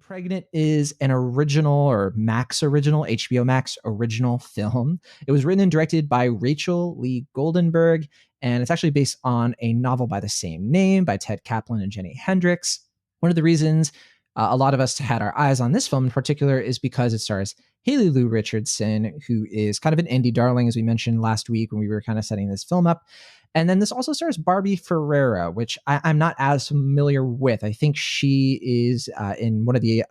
Pregnant is an original or Max original, HBO Max original film. It was written and directed by Rachel Lee Goldenberg, and it's actually based on a novel by the same name by Ted Kaplan and Jenny Hendricks. One of the reasons a lot of us had our eyes on this film in particular is because it stars Haley Lou Richardson, who is kind of an indie darling, as we mentioned last week when we were kind of setting this film up. And then this also stars Barbie Ferreira, which I'm not as familiar with. I think she is in one of the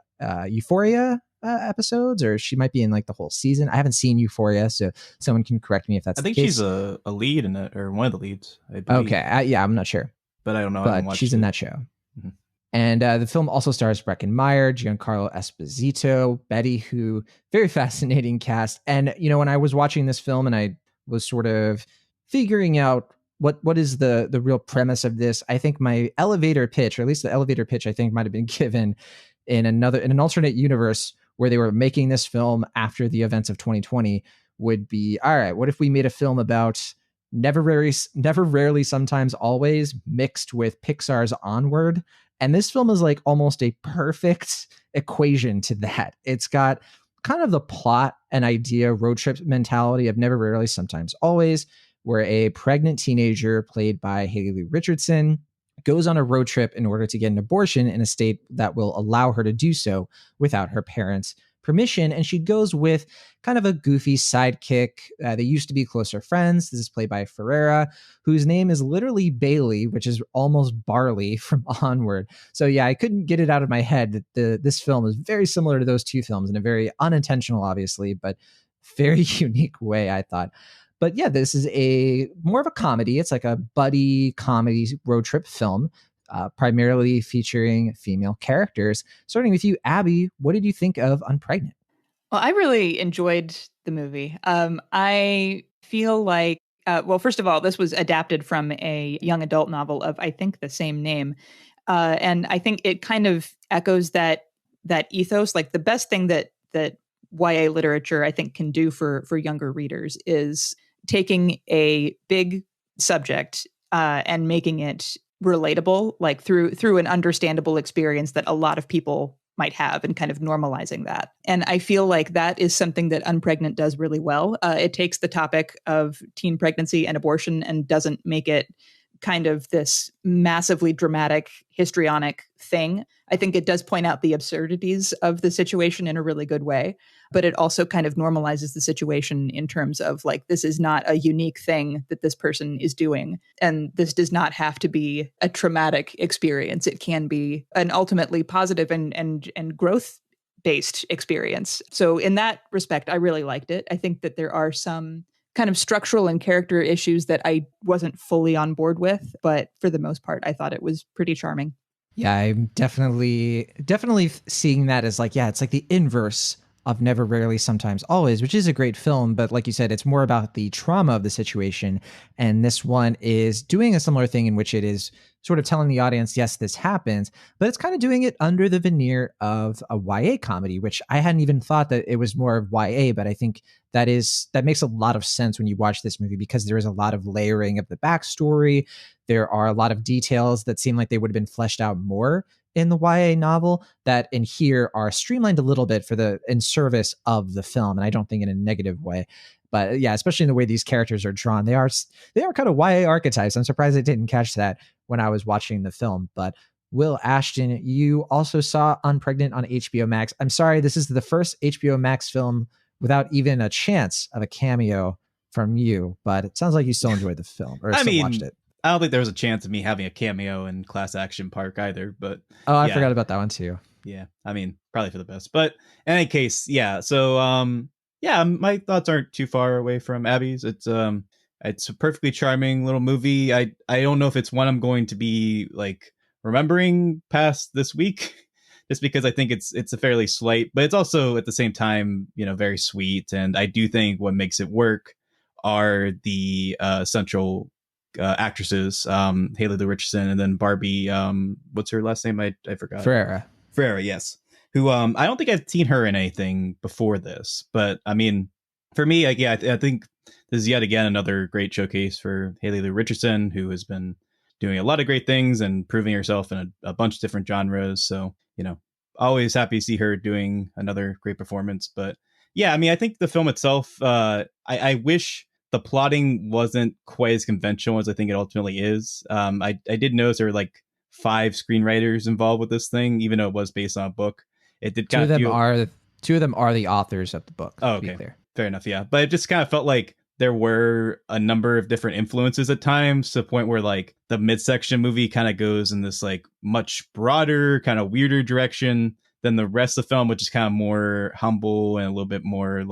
Euphoria episodes, or she might be in like the whole season. I haven't seen Euphoria, so someone can correct me if that's the case. I think she's a lead in it, or one of the leads, I believe. Okay, yeah, I'm not sure. But I don't know. But she's in that show. Mm-hmm. And the film also stars Breckin Meyer, Giancarlo Esposito, Betty Who, very fascinating cast. And, you know, when I was watching this film and I was sort of figuring out what is the real premise of this, I think my elevator pitch, or at least the elevator pitch I think might have been given in an alternate universe where they were making this film after the events of 2020 would be, all right, what if we made a film about Never Rarely, Sometimes Always mixed with Pixar's Onward? And this film is like almost a perfect equation to that. It's got kind of the plot and idea, road trip mentality of Never Rarely, Sometimes Always, where a pregnant teenager played by Haley Lou Richardson goes on a road trip in order to get an abortion in a state that will allow her to do so without her parents' permission. And she goes with kind of a goofy sidekick. They used to be closer friends. This is played by Ferreira, whose name is literally Bailey, which is almost Barley from Onward. So yeah, I couldn't get it out of my head that this film is very similar to those two films in a very unintentional, obviously, but very unique way, I thought. But yeah, this is more of a comedy. It's like a buddy comedy road trip film, primarily featuring female characters. Starting with you, Abby, what did you think of Unpregnant? Well, I really enjoyed the movie. I feel like, well, first of all, this was adapted from a young adult novel of, I think, the same name. And I think it kind of echoes that ethos. Like the best thing that YA literature, I think, can do for younger readers is taking a big subject and making it relatable, like through an understandable experience that a lot of people might have, and kind of normalizing that. And I feel like that is something that Unpregnant does really well. It takes the topic of teen pregnancy and abortion and doesn't make it kind of this massively dramatic, histrionic thing. I think it does point out the absurdities of the situation in a really good way, but it also kind of normalizes the situation in terms of like, this is not a unique thing that this person is doing. And this does not have to be a traumatic experience. It can be an ultimately positive and growth-based experience. So in that respect, I really liked it. I think that there are some kind of structural and character issues that I wasn't fully on board with, but for the most part, I thought it was pretty charming. Yeah, I'm definitely seeing that as like, yeah, it's like the inverse of Never Rarely Sometimes Always, which is a great film, but like you said, it's more about the trauma of the situation. And this one is doing a similar thing in which it is sort of telling the audience, yes, this happens, but it's kind of doing it under the veneer of a YA comedy, which I hadn't even thought that it was more of YA, but I think that makes a lot of sense when you watch this movie, because there is a lot of layering of the backstory. There are a lot of details that seem like they would have been fleshed out more in the YA novel that in here are streamlined a little bit in service of the film. And I don't think in a negative way, but yeah, especially in the way these characters are drawn, they are kind of YA archetypes. I'm surprised I didn't catch that when I was watching the film. But Will Ashton, you also saw Unpregnant on HBO Max. I'm sorry, this is the first HBO Max film without even a chance of a cameo from you, but it sounds like you still enjoyed the film, or watched it. I don't think there was a chance of me having a cameo in Class Action Park either, but I forgot about that one too. Yeah, I mean, probably for the best. But in any case, yeah. So, my thoughts aren't too far away from Abby's. It's a perfectly charming little movie. I don't know if it's one I'm going to be like remembering past this week, just because I think it's a fairly slight, but it's also at the same time, very sweet. And I do think what makes it work are the central actresses, Haley Lou Richardson, and then Barbie, what's her last name? I forgot. Ferreira, yes. Who I don't think I've seen her in anything before this, but I mean, for me, I think this is yet again another great showcase for Haley Lou Richardson, who has been doing a lot of great things and proving herself in a bunch of different genres. So, always happy to see her doing another great performance. But yeah, I mean, I think the film itself, I wish the plotting wasn't quite as conventional as I think it ultimately is. I did notice there were like 5 screenwriters involved with this thing, even though it was based on a book. It did Two kind of of them feel. are two of them are the authors of the book. Oh, To be okay. clear. Fair enough, yeah. But it just kind of felt like there were a number of different influences at times, to the point where like the midsection movie kind of goes in this like much broader, kind of weirder direction than the rest of the film, which is kind of more humble and a little bit more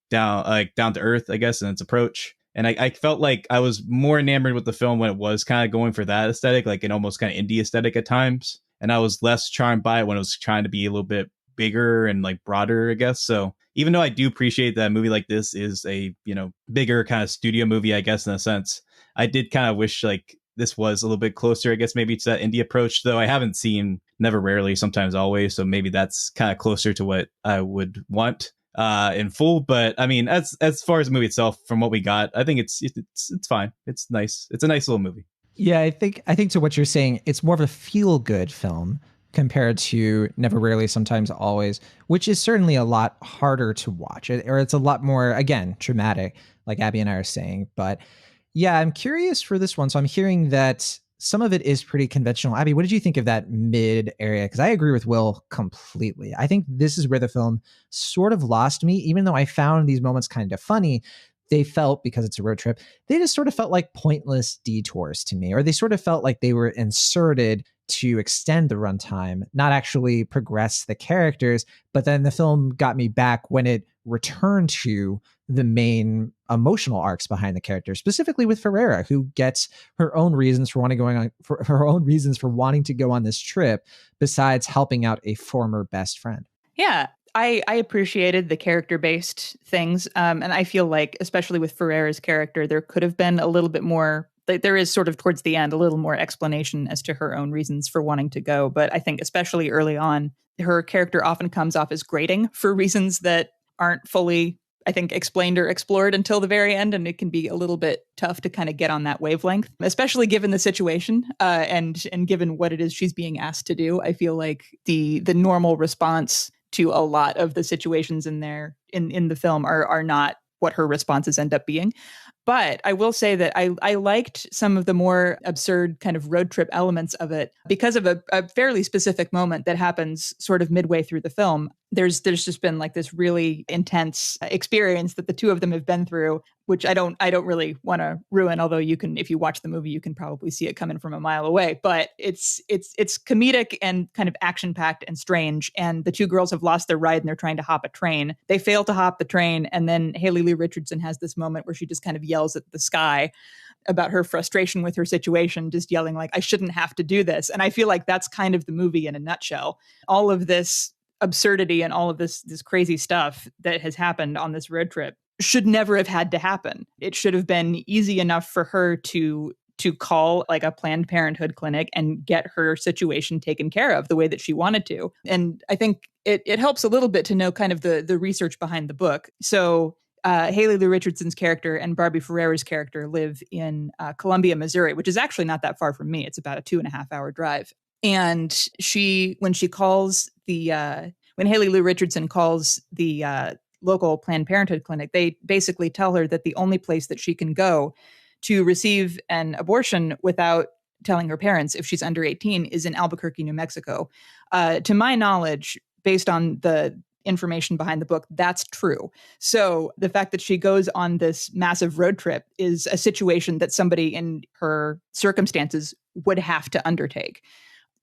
down to earth, I guess, in its approach. And I felt like I was more enamored with the film when it was kind of going for that aesthetic, like an almost kind of indie aesthetic at times. And I was less charmed by it when it was trying to be a little bit bigger and like broader, I guess. So even though I do appreciate that a movie like this is a, bigger kind of studio movie, I guess, in a sense, I did kind of wish like this was a little bit closer, I guess, maybe to that indie approach, though I haven't seen Never, Rarely, Sometimes, Always. So maybe that's kind of closer to what I would want in full. But I mean, as far as the movie itself, from what we got, I think it's fine. It's nice. It's a nice little movie. Yeah, I think to what you're saying, it's more of a feel good film compared to Never, Rarely, Sometimes, Always, which is certainly a lot harder to watch, or it's a lot more, again, dramatic, like Abby and I are saying. But yeah, I'm curious for this one. So I'm hearing that some of it is pretty conventional. Abby, what did you think of that mid area? Because I agree with Will completely. I think this is where the film sort of lost me, even though I found these moments kind of funny. They felt, because it's a road trip, they just sort of felt like pointless detours to me, or they sort of felt like they were inserted to extend the runtime, not actually progress the characters. But then the film got me back when it returned to the main emotional arcs behind the characters, specifically with Ferreira, who gets her own reasons for wanting to go on this trip, besides helping out a former best friend. Yeah, I appreciated the character-based things. And I feel like, especially with Ferreira's character, there could have been a little bit more. There is sort of towards the end a little more explanation as to her own reasons for wanting to go. But I think especially early on, her character often comes off as grating for reasons that aren't fully, I think, explained or explored until the very end. And it can be a little bit tough to kind of get on that wavelength, especially given the situation and given what it is she's being asked to do. I feel like the normal response to a lot of the situations in the film are not what her responses end up being. But I will say that I liked some of the more absurd kind of road trip elements of it because of a fairly specific moment that happens sort of midway through the film. There's just been like this really intense experience that the two of them have been through, which I don't really want to ruin. Although you can, if you watch the movie, you can probably see it coming from a mile away. But it's comedic and kind of action packed and strange. And the two girls have lost their ride and they're trying to hop a train. They fail to hop the train, and then Haley Lee Richardson has this moment where she just kind of yells at the sky about her frustration with her situation, just yelling like, "I shouldn't have to do this." And I feel like that's kind of the movie in a nutshell. All of this absurdity and all of this crazy stuff that has happened on this road trip should never have had to happen. It should have been easy enough for her to call like a Planned Parenthood clinic and get her situation taken care of the way that she wanted to. And I think it helps a little bit to know kind of the research behind the book. So Haley Lee Richardson's character and Barbie Ferreira's character live in Columbia, Missouri, which is actually not that far from me. It's about a 2.5-hour drive. And when Haley Lee Richardson calls the local Planned Parenthood clinic, they basically tell her that the only place that she can go to receive an abortion without telling her parents if she's under 18 is in Albuquerque, New Mexico. To my knowledge, based on the information behind the book, that's true. So the fact that she goes on this massive road trip is a situation that somebody in her circumstances would have to undertake.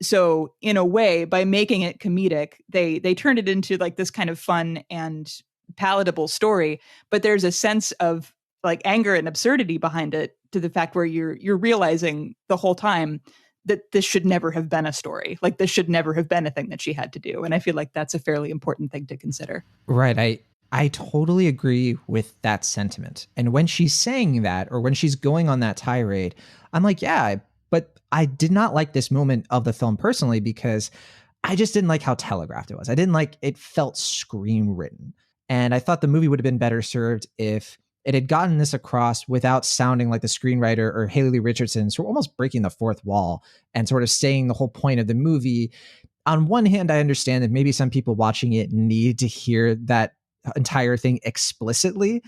So in a way, by making it comedic, they turned it into like this kind of fun and palatable story. But there's a sense of like anger and absurdity behind it, to the fact where you're realizing the whole time that this should never have been a story. Like this should never have been a thing that she had to do. And I feel like that's a fairly important thing to consider. Right. I totally agree with that sentiment. And when she's saying that, or when she's going on that tirade, I'm like, yeah, but I did not like this moment of the film personally, because I just didn't like how telegraphed it was. I didn't like, it felt screen written. And I thought the movie would have been better served if it had gotten this across without sounding like the screenwriter or Haley Lee Richardson, sort of almost breaking the fourth wall and sort of saying the whole point of the movie. on one hand, I understand that maybe some people watching it need to hear that entire thing explicitly.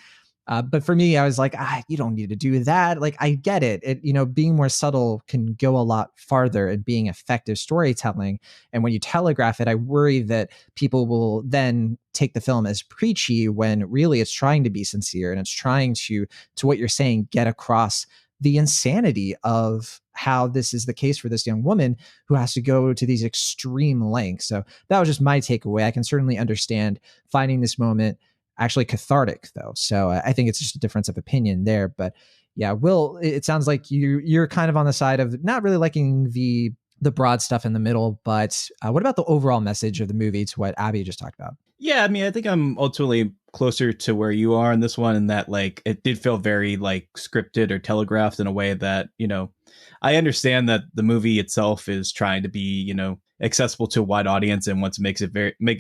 But for me, I was like, you don't need to do that. Like, I get it. Being more subtle can go a lot farther in being effective storytelling. And when you telegraph it, I worry that people will then take the film as preachy when really it's trying to be sincere and it's trying to what you're saying, get across the insanity of how this is the case for this young woman who has to go to these extreme lengths. So that was just my takeaway. I can certainly understand finding this moment actually cathartic, though. So I think it's just a difference of opinion there. But yeah, Will, it sounds like you're kind of on the side of not really liking the broad stuff in the middle. But what about the overall message of the movie to what Abby just talked about? Yeah, I mean, I think I'm ultimately closer to where you are in this one, in that like it did feel very like scripted or telegraphed in a way that, I understand that the movie itself is trying to be, accessible to a wide audience and wants to make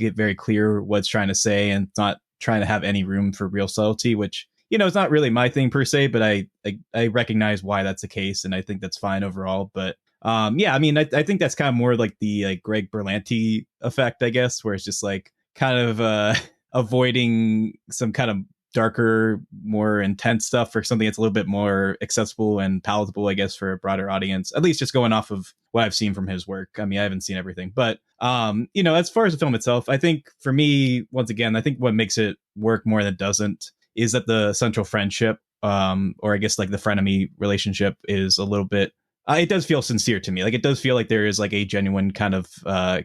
it very clear what it's trying to say, and it's not trying to have any room for real subtlety, which, it's not really my thing per se, but I recognize why that's the case, and I think that's fine overall. But yeah, I mean, I think that's kind of more like the like Greg Berlanti effect, I guess, where it's just like kind of avoiding some kind of darker, more intense stuff for something that's a little bit more accessible and palatable, I guess, for a broader audience, at least just going off of what I've seen from his work. I mean, I haven't seen everything, but as far as the film itself, I think for me, once again, I think what makes it work more than it doesn't is that the central friendship, or I guess like the frenemy relationship, is a little bit it does feel sincere to me. Like, it does feel like there is like a genuine kind of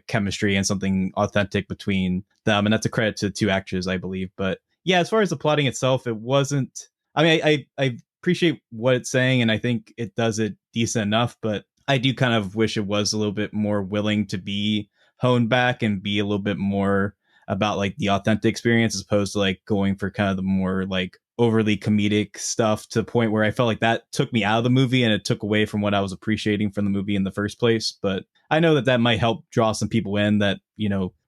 chemistry and something authentic between them. And that's a credit to the two actors, I believe. But yeah, as far as the plotting itself, it wasn't, I mean, I appreciate what it's saying, and I think it does it decent enough, but I do kind of wish it was a little bit more willing to be honed back and be a little bit more about like the authentic experience, as opposed to like going for kind of the more like overly comedic stuff, to the point where I felt like that took me out of the movie and it took away from what I was appreciating from the movie in the first place. But I know that might help draw some people in that,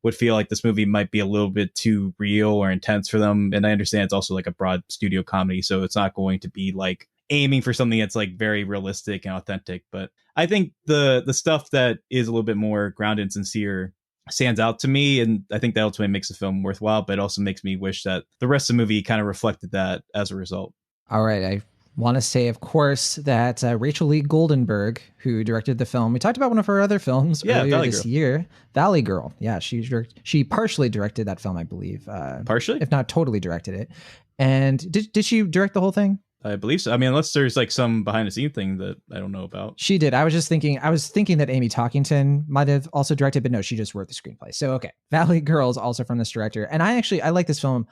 would feel like this movie might be a little bit too real or intense for them. And I understand it's also like a broad studio comedy, so it's not going to be like aiming for something that's like very realistic and authentic. But I think the stuff that is a little bit more grounded and sincere stands out to me, and I think that ultimately makes the film worthwhile, but it also makes me wish that the rest of the movie kind of reflected that as a result. All right, I want to say, of course, that Rachel Lee Goldenberg, who directed the film, we talked about one of her other films earlier this year, Valley Girl. Yeah, she partially directed that film, I believe. Partially, if not totally directed it. And did she direct the whole thing? I believe so. I mean, unless there's like some behind the scene thing that I don't know about. She did. I was thinking that Amy Talkington might have also directed, but no, she just wrote the screenplay. So, okay. Valley Girl is also from this director. And I like this film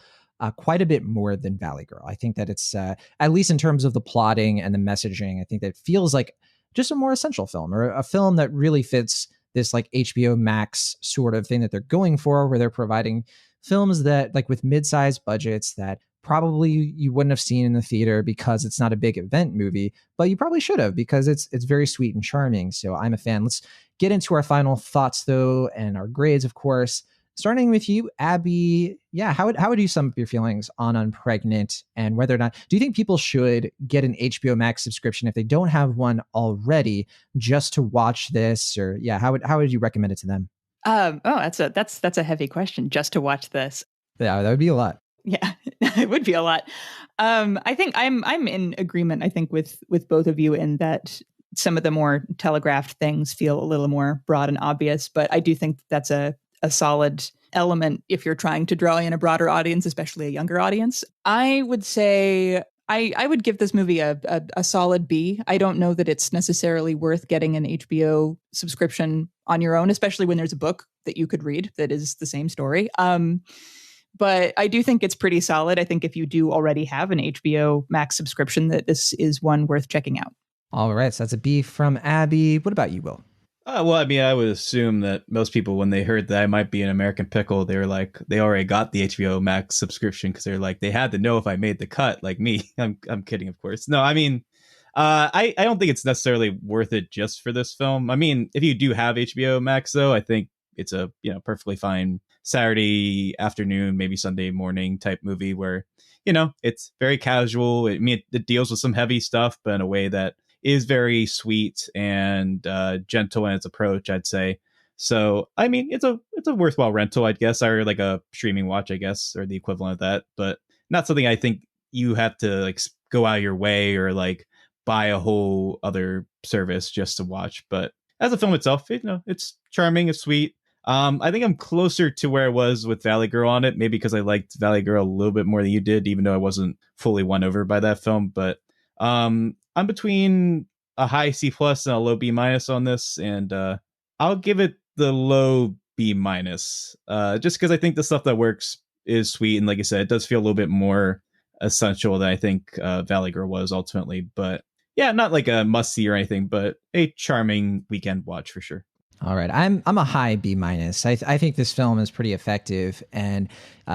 quite a bit more than Valley Girl. I think that it's, at least in terms of the plotting and the messaging, I think that it feels like just a more essential film, or a film that really fits this like HBO Max sort of thing that they're going for, where they're providing films that like with mid-sized budgets that probably you wouldn't have seen in the theater because it's not a big event movie, but you probably should have, because it's very sweet and charming. So I'm a fan. Let's get into our final thoughts though, and our grades, of course. Starting with you, Abby. Yeah, how would you sum up your feelings on Unpregnant, and whether or not do you think people should get an HBO Max subscription if they don't have one already, just to watch this? Or yeah, how would you recommend it to them? That's a heavy question. Just to watch this. Yeah, that would be a lot. Yeah, it would be a lot. I think I'm in agreement, I think, with both of you, in that some of the more telegraphed things feel a little more broad and obvious, but I do think that's a solid element if you're trying to draw in a broader audience, especially a younger audience. I would say I would give this movie a solid B. I don't know that it's necessarily worth getting an HBO subscription on your own, especially when there's a book that you could read that is the same story. But I do think it's pretty solid. I think if you do already have an HBO Max subscription, that this is one worth checking out. All right. So that's a B from Abby. What about you, Will? Well, I mean, I would assume that most people, when they heard that I might be an American Pickle, they were like, they already got the HBO Max subscription, because they're like, they had to know if I made the cut, like me. I'm kidding, of course. No, I mean, I don't think it's necessarily worth it just for this film. I mean, if you do have HBO Max, though, I think it's a perfectly fine Saturday afternoon, maybe Sunday morning type movie where, it's very casual. I mean, it deals with some heavy stuff, but in a way that is very sweet and gentle in its approach, I'd say. So I mean, it's a worthwhile rental, I guess, or like a streaming watch, I guess, or the equivalent of that. But not something I think you have to like go out of your way or like buy a whole other service just to watch. But as a film itself, it's charming, it's sweet. I think I'm closer to where I was with Valley Girl on it, maybe because I liked Valley Girl a little bit more than you did, even though I wasn't fully won over by that film. But I'm between a high C plus and a low B minus on this, and I'll give it the low B minus, just because I think the stuff that works is sweet, and like I said, it does feel a little bit more essential than I think Valley Girl was ultimately. But yeah, not like a must see or anything, but a charming weekend watch for sure. All right, I'm a high B minus. I think this film is pretty effective, and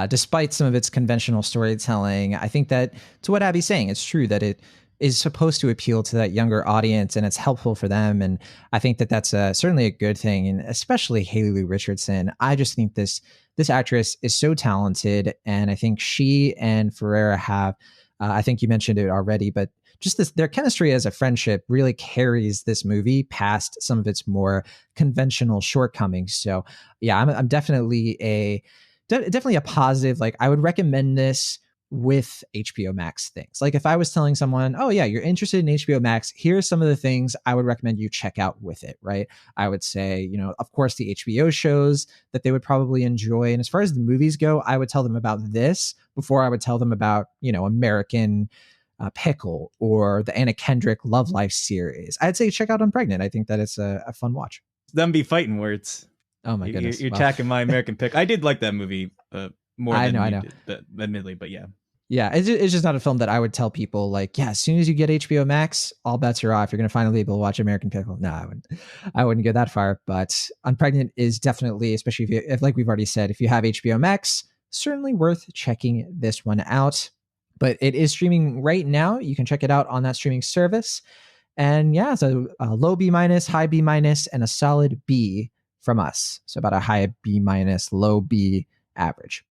despite some of its conventional storytelling, I think that to what Abby's saying, it's true that it is supposed to appeal to that younger audience, and it's helpful for them. And I think that that's certainly a good thing, and especially Haley Lu Richardson. I just think this actress is so talented, and I think she and Ferrera have. I think you mentioned it already, but just their chemistry as a friendship really carries this movie past some of its more conventional shortcomings. So yeah, I'm definitely definitely a positive. Like, I would recommend this with HBO Max things. Like, if I was telling someone, oh yeah, you're interested in HBO Max, here's some of the things I would recommend you check out with it, right? I would say, of course, the HBO shows that they would probably enjoy. And as far as the movies go, I would tell them about this before I would tell them about, American Pickle or the Anna Kendrick Love Life series. I'd say check out Unpregnant. I think that it's a fun watch. Them be fighting words. Oh my goodness. You're attacking my American Pickle. I did like that movie more than I know. Did, but admittedly, but yeah. Yeah, it's just not a film that I would tell people like, yeah, as soon as you get HBO Max, all bets are off. You're going to finally be able to watch American Pickle. No, I wouldn't go that far. But Unpregnant is definitely, especially if like we've already said, if you have HBO Max, certainly worth checking this one out. But it is streaming right now. You can check it out on that streaming service. And yeah, so a low B minus, high B minus, and a solid B from us. So about a high B minus, low B average.